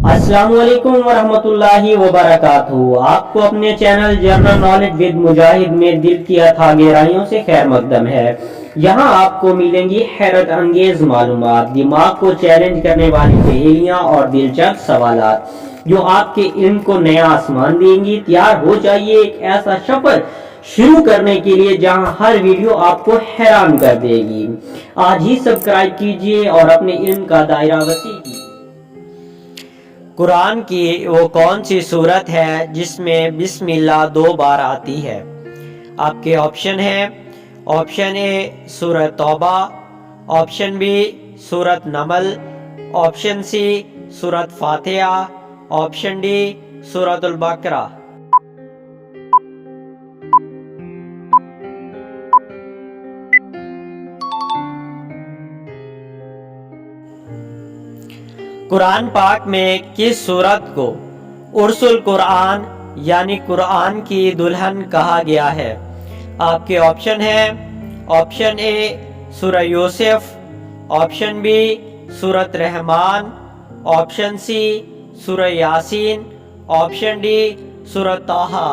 अस्सलाम वालेकुम वरहमतुल्लाहि वबरकातुहू। आपको अपने चैनल जनरल नॉलेज विद मुजाहिद में दिल की अथाह गहराइयों से खैर मकदम है। यहाँ आपको मिलेंगी हैरत अंगेज मालूमात, दिमाग को चैलेंज करने वाली पहेलियाँ और दिलचस्प सवालात जो आपके इल्म को नया आसमान देंगी। तैयार हो जाइए एक ऐसा सफर शुरू करने के लिए जहां हर वीडियो आपको हैरान कर देगी। आज ही सब्सक्राइब कीजिए और अपने इल्म का दायरा वसी कीजिए। कुरान की वो कौन सी सूरत है जिसमें बिस्मिल्लाह 2 बार आती है? आपके ऑप्शन है, ऑप्शन ए सूरत तौबा, ऑप्शन बी सूरत नमल, ऑप्शन सी सूरत फातिहा, ऑप्शन डी सूरतुल बकरा। कुरान पाक में किस सूरत को उर्सुल कुरान यानी कुरान की दुल्हन कहा गया है? आपके ऑप्शन है, ऑप्शन ए सूरह यूसुफ, ऑप्शन बी सूरत रहमान, ऑप्शन सी सूरह यासीन, ऑप्शन डी सूरत ताहा।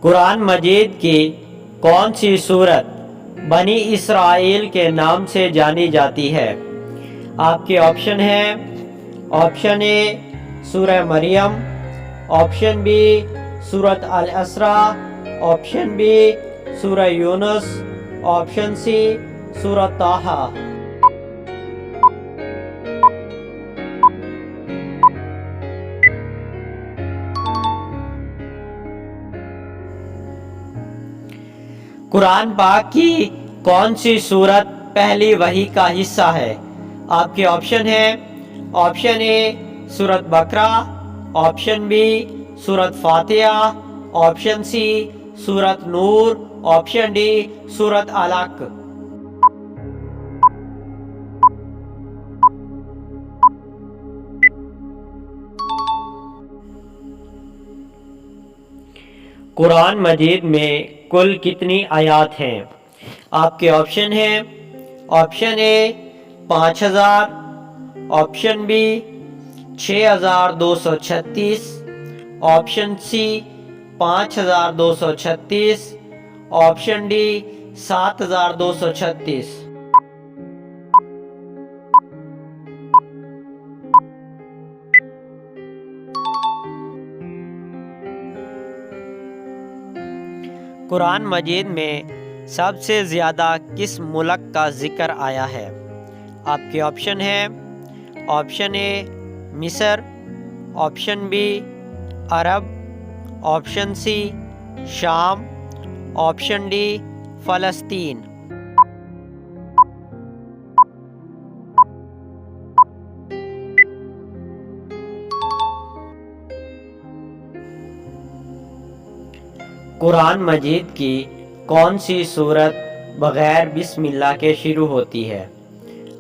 कुरान मजीद की कौन सी सूरत बनी इसराइल के नाम से जानी जाती है? आपके ऑप्शन है, ऑप्शन ए सूरह मरियम, ऑप्शन बी सूरत अल असरा, ऑप्शन बी सूरह यूनुस, ऑप्शन सी सूरत ताहा। कुरान पाक की कौन सी सूरत पहली वही का हिस्सा है? आपके ऑप्शन है, ऑप्शन ए सूरत बकरा, ऑप्शन बी सूरत फातिहा, ऑप्शन सी सूरत नूर, ऑप्शन डी सूरत अलक। कुरान मजीद में कुल कितनी आयात हैं? आपके ऑप्शन हैं, option A 5000, option B 6236, option C 5236, option D 7236। Quran मजीद में सबसे ज़्यादा किस मुल्क का ज़िक्र आया है? आपके ऑप्शन है, ऑप्शन ए मिस्र, ऑप्शन बी अरब, ऑप्शन सी शाम, ऑप्शन डी फ़लस्तीन। कुरान मजीद की कौन सी सूरत बग़ैर बिस्मिल्लाह के शुरू होती है?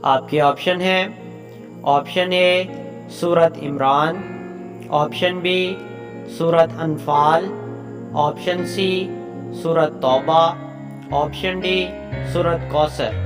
आपके ऑप्शन हैं, ऑप्शन ए सूरत इमरान, ऑप्शन बी सूरत अनफाल, ऑप्शन सी सूरत तौबा, ऑप्शन डी सूरत कौसर।